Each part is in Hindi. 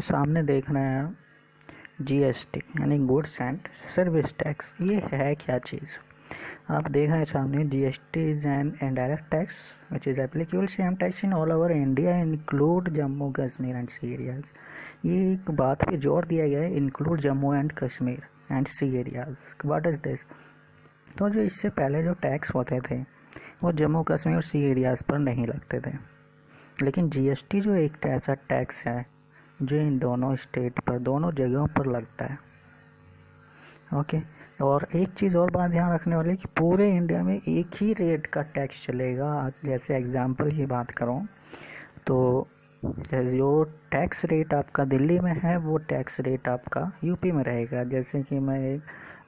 सामने देख रहे हैं जीएसटी यानी गुड्स एंड सर्विस टैक्स। ये है क्या चीज़? आप देख रहे हैं सामने, GST is an indirect tax which is applicable same tax in all over India include Jammu Kashmir and sea areas. ये एक बात पे जोर दिया गया है, include Jammu and Kashmir and sea areas. What is this? तो जो इससे पहले जो टैक्स होते थे वो जम्मू कश्मीर और सी एरियाज पर नहीं लगते थे, लेकिन जीएसटी जो एक ऐसा टैक्स है जो इन दोनों स्टेट पर, दोनों जगहों पर लगता है। ओके, और एक चीज़ और बात ध्यान रखने वाली कि पूरे इंडिया में एक ही रेट का टैक्स चलेगा। जैसे एग्जांपल की बात करूं तो जो टैक्स रेट आपका दिल्ली में है वो टैक्स रेट आपका यूपी में रहेगा। जैसे कि मैं एक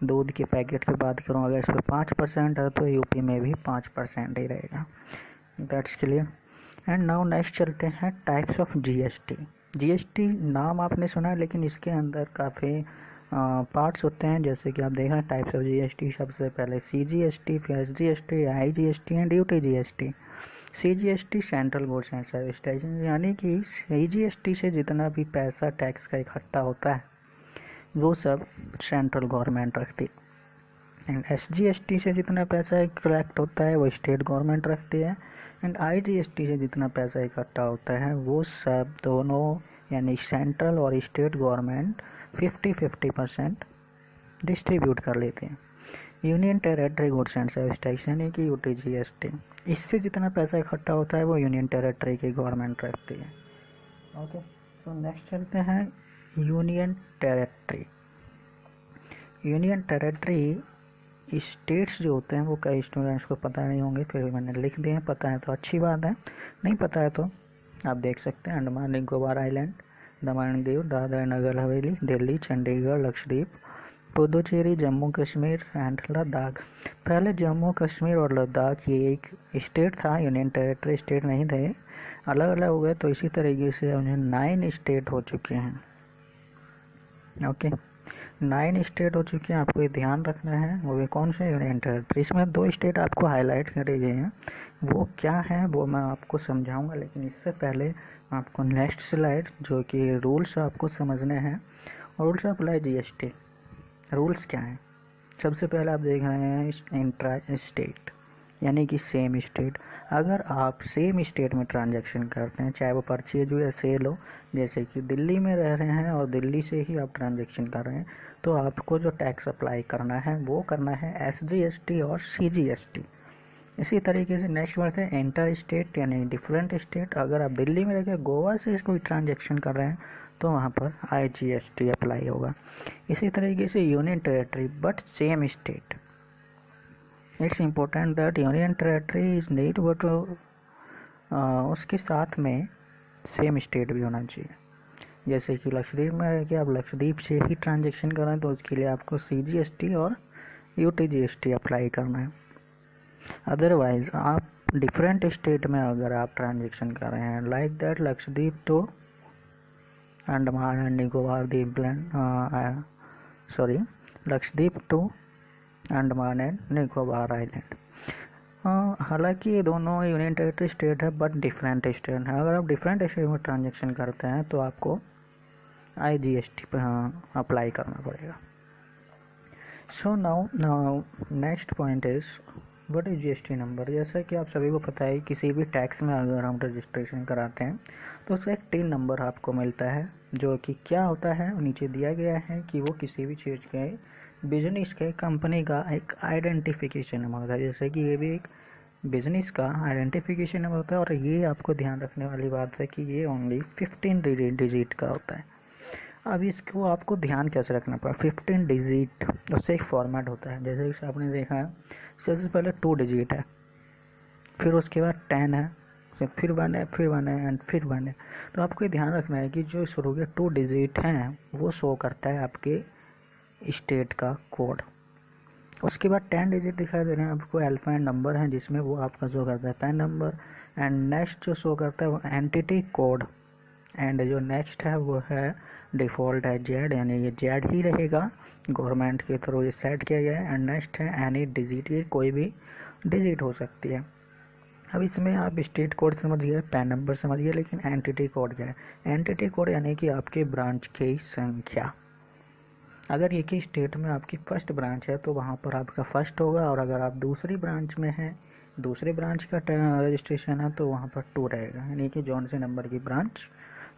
दूध के पैकेट की बात करूं, अगर इस पर 5% है तो यूपी में भी 5% ही रहेगा। That's clear. And now next चलते हैं टाइप्स ऑफ जीएसटी। जीएसटी नाम आपने सुना है, लेकिन इसके अंदर काफ़ी पार्ट्स होते हैं। जैसे कि आप देख रहे हैं टाइप्स ऑफ जीएसटी, सबसे पहले सीजीएसटी, फिर SGST, IGST and UT GST. CGST central goods and service tax, यानी कि सीजीएसटी से जितना भी पैसा टैक्स का इकट्ठा होता है वो सब सेंट्रल गवर्नमेंट रखती है। एंड एसजीएसटी से जितना पैसा कलेक्ट होता है वो स्टेट गवर्नमेंट रखती है। एंड आईजीएसटी से जितना पैसा इकट्ठा होता है वो सब दोनों यानी सेंट्रल और स्टेट गवर्नमेंट 50-50% डिस्ट्रीब्यूट कर लेते हैं। Union territory goods and service tax यानी कि यूटीजीएसटी, इससे जितना पैसा इकट्ठा होता है वो यूनियन टेरेटरी की गवर्नमेंट रखती है। ओके, तो नेक्स्ट चलते हैं union territory. Union territory states जो होते हैं वो कई स्टूडेंट्स को पता नहीं होंगे, फिर भी मैंने लिख दिए हैं। पता है तो अच्छी बात है, नहीं पता है तो आप देख सकते हैं। Andaman Nicobar island, Daman Diu, Dadra Nagar Haveli, Delhi, Chandigarh, Lakshadweep, Puducherry, Jammu Kashmir and Ladakh. पहले जम्मू कश्मीर और लद्दाख ये एक स्टेट था, यूनियन टेरेटरी स्टेट नहीं थे, अलग अलग हो गए। तो इसी तरीके से उन्हें 9 स्टेट हो चुके हैं। ओके, 9 स्टेट हो चुके हैं। आपको ये ध्यान रखना है, वो भी कौन से यूनियन टेरेटरी। इसमें 2 स्टेट आपको हाईलाइट करे गए हैं, वो क्या है वो मैं आपको समझाऊंगा। लेकिन इससे पहले आपको नेक्स्ट स्लाइड जो कि रूल्स आपको समझने हैं। Rules apply GST. रूल्स क्या हैं? सबसे पहले आप देख रहे हैं इंट्रा स्टेट यानी कि सेम स्टेट। अगर आप सेम स्टेट में ट्रांजैक्शन करते हैं, चाहे वो परचेज हो या सेल हो, जैसे कि दिल्ली में रह रहे हैं और दिल्ली से ही आप ट्रांजैक्शन कर रहे हैं, तो आपको जो टैक्स अप्लाई करना है वो करना है एसजीएसटी और सीजीएसटी। इसी तरीके से नेक्स्ट बात है इंटर स्टेट यानी डिफरेंट स्टेट। अगर आप दिल्ली में रहकर गोवा से कोई ट्रांजैक्शन कर रहे हैं तो वहाँ पर आईजीएसटी अप्लाई होगा। इसी तरीके से union territory but same state. It's important that union territory is need but उसके साथ में सेम स्टेट भी होना चाहिए। जैसे कि लक्षद्वीप में है कि आप लक्षद्वीप से ही ट्रांजैक्शन कर रहे हैं तो उसके लिए आपको सीजीएसटी और यूटीजीएसटी अप्लाई करना है। अदरवाइज आप डिफरेंट स्टेट में अगर आप ट्रांजैक्शन कर रहे हैं, like that Lakshadweep to Andaman and Nicobar द्वीप Lakshadweep to Andaman and Nicobar island. हालांकि ये दोनों यूनियन टेरेटरी स्टेट है बट डिफरेंट स्टेट है। अगर आप डिफरेंट स्टेट में ट्रांजैक्शन करते हैं तो आपको आईजीएसटी पर अप्लाई करना पड़ेगा। So now next point is what is GST number. जैसा कि आप सभी को पता है, किसी भी टैक्स में अगर हम रजिस्ट्रेशन कराते हैं तो उसका एक टिन नंबर आपको मिलता है, जो कि क्या होता है नीचे दिया गया है कि वो किसी भी चीज़ के, बिजनेस के, कंपनी का एक आइडेंटिफिकेशन नंबर होता है। जैसे कि ये भी एक बिजनेस का आइडेंटिफिकेशन नंबर होता है। और ये आपको ध्यान रखने वाली बात है कि ये ओनली 15 डिजिट का होता है। अब इसको आपको ध्यान कैसे रखना पड़ा, 15 डिजिट, उससे एक फॉर्मेट होता है। जैसे कि आपने देखा है सबसे पहले 2 डिजिट है, फिर उसके बाद 10 है, फिर 1 है, फिर 1 है एंड फिर 1 है। तो आपको ध्यान रखना है कि जो शुरू के 2 डिजिट हैं वो शो करता है आपके स्टेट का कोड। उसके बाद 10 डिजिट दिखाई दे रहे हैं आपको अल्फाबेट नंबर है, जिसमें वो आपका शो करता है पैन नंबर। एंड नेक्स्ट जो शो करता है वो एंटिटी कोड। एंड जो नेक्स्ट है वो है डिफ़ॉल्ट है जेड, यानी ये जेड ही रहेगा, गवर्नमेंट के थ्रू ये सेट किया गया है। एंड नेक्स्ट है एनी डिजिट, ये कोई भी डिजिट हो सकती है। अब इसमें आप स्टेट कोड समझिए, पैन नंबर समझिए, लेकिन एंटिटी कोड क्या है? एंटिटी कोड यानी कि आपके ब्रांच की संख्या। अगर एक ही स्टेट में आपकी फर्स्ट ब्रांच है तो वहाँ पर आपका फर्स्ट होगा, और अगर आप दूसरी ब्रांच में हैं, दूसरे ब्रांच का रजिस्ट्रेशन है तो वहाँ पर 2 रहेगा, यानी कि जौन से नंबर की ब्रांच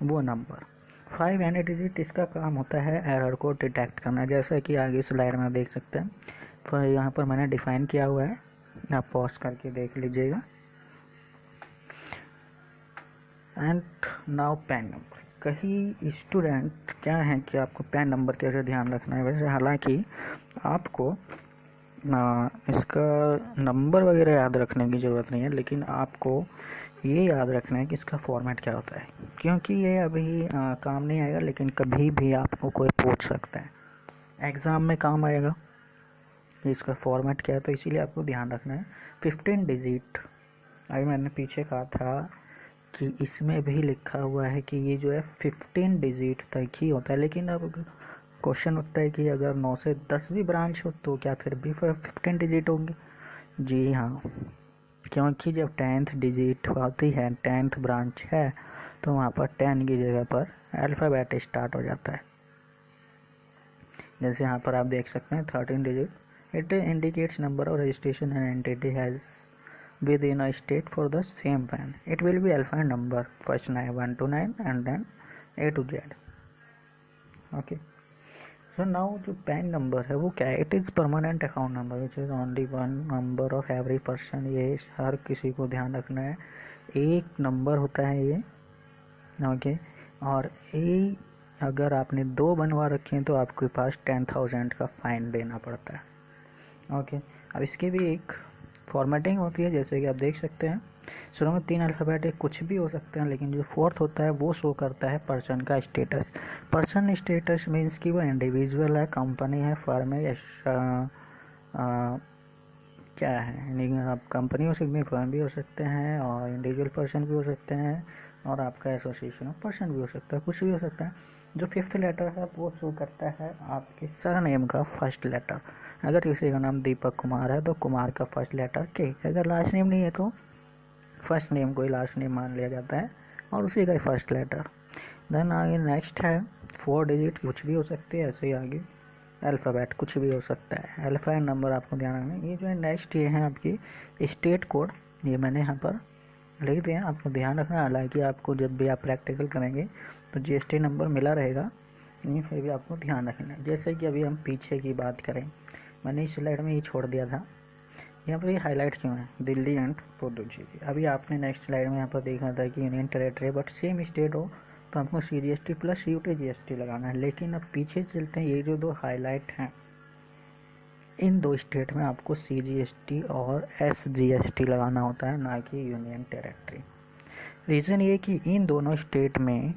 वो नंबर। 5 यानी डिजिट, इसका काम होता है एरर को डिटेक्ट करना, जैसा कि आगे स्लाइड में देख सकते हैं। तो यहाँ पर मैंने डिफाइन किया हुआ है, आप पॉज करके देख लीजिएगा। And now pan number. कहीं स्टूडेंट क्या है कि आपको पैन नंबर कैसे ध्यान रखना है, वैसे हालांकि आपको इसका नंबर वगैरह याद रखने की ज़रूरत नहीं है, लेकिन आपको ये याद रखना है कि इसका फॉर्मेट क्या होता है, क्योंकि ये अभी काम नहीं आएगा, लेकिन कभी भी आपको कोई पूछ सकता है, एग्ज़ाम में काम आएगा कि इसका फॉर्मेट क्या है, तो इसीलिए आपको ध्यान रखना है। 15 डिजिट, अभी मैंने पीछे कहा था कि इसमें भी लिखा हुआ है कि ये जो है 15 डिजिट तक ही होता है, लेकिन अब क्वेश्चन उठता है कि अगर 9 से 10 भी ब्रांच हो तो क्या फिर भी 15 डिजिट होंगे? जी हाँ, क्योंकि जब 10th डिजिट होती है, 10th ब्रांच है, तो वहाँ पर 10 की जगह पर अल्फ़ाबेट स्टार्ट हो जाता है। जैसे यहाँ पर आप देख सकते हैं 13 digit, it indicates number of registration and entity has within a state for the same PAN. It will be alpha number, first 1 to 9 and then A to Z. Okay. So now जो PAN number है वो क्या है? It is permanent account number which is only one number of every person. ये हर किसी को ध्यान रखना है, एक नंबर होता है ये। ओके, और ये अगर आपने 2 बनवा रखे हैं तो आपके पास 10,000 का फाइन देना पड़ता है। ओके, अब इसकी भी एक फॉर्मेटिंग होती है, जैसे कि आप देख सकते हैं शुरू में 3 अल्फ़ाबेट कुछ भी हो सकते हैं, लेकिन जो 4th होता है वो शो करता है पर्सन का स्टेटस। पर्सन स्टेटस मीन्स कि वो इंडिविजुअल है, कंपनी है, फर्म है, या क्या है, यानी आप कंपनी हो सकती है, फर्म भी हो सकते हैं, और इंडिविजुअल पर्सन भी हो सकते हैं, और आपका एसोसिएशन ऑफ पर्सन भी हो सकता है, कुछ भी हो सकता है। जो 5th लेटर है वो शो करता है आपके सरनेम का फर्स्ट लेटर। अगर किसी का नाम दीपक कुमार है तो कुमार का फर्स्ट लेटर के, अगर लास्ट नेम नहीं है तो फर्स्ट नेम को ही लास्ट नेम मान लिया जाता है और उसी का फर्स्ट लेटर। देन आगे नेक्स्ट है 4 डिजिट, कुछ भी हो सकते हैं, ऐसे ही आगे अल्फ़ाबेट कुछ भी हो सकता है, अल्फ़ा नंबर आपको ध्यान रखना है। ये जो है नेक्स्ट, ये है आपकी स्टेट कोड, ये मैंने यहाँ पर लिख दिया, आपको ध्यान रखना। हालांकि आपको जब भी आप प्रैक्टिकल करेंगे तो GST नंबर मिला रहेगा, लेकिन फिर भी आपको ध्यान रखना है। जैसे कि अभी हम पीछे की बात करें, मैंने इस स्लाइड में ये छोड़ दिया था, यहाँ पर ये हाईलाइट क्यों है, दिल्ली एंड पुडुचेरी। अभी आपने नेक्स्ट स्लाइड में यहाँ पर देखा था कि union territory but same state हो तो आपको CGST प्लस UTGST लगाना है, लेकिन अब पीछे चलते हैं, ये जो 2 हाईलाइट हैं इन 2 स्टेट में आपको CGST और SGST लगाना होता है, ना कि यूनियन टेरेटरी। रीज़न ये कि इन दोनों स्टेट में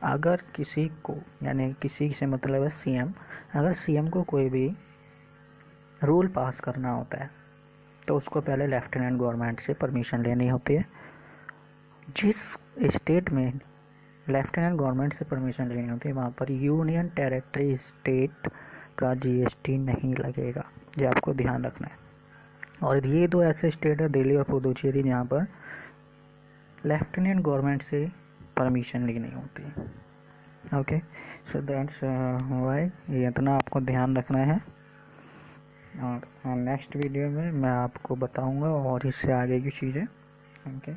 अगर किसी को, यानी किसी से मतलब है CM, अगर CM को कोई भी रूल पास करना होता है तो उसको पहले लेफ्टिनेंट गवर्नमेंट से परमिशन लेनी होती है। जिस स्टेट में लेफ्टिनेंट गवर्नमेंट से परमिशन लेनी होती है वहाँ पर यूनियन टेरेटरी स्टेट का GST नहीं लगेगा, ये आपको ध्यान रखना है। और ये 2 ऐसे स्टेट है, दिल्ली और पुडुचेरी, जहाँ पर लेफ्टिनेंट गवर्नमेंट से परमिशन लेनी होती है। ओके, सो दैट्स व्हाई, ये इतना आपको ध्यान रखना है, और नेक्स्ट वीडियो में मैं आपको बताऊंगा और इससे आगे की चीज़ें। ओके।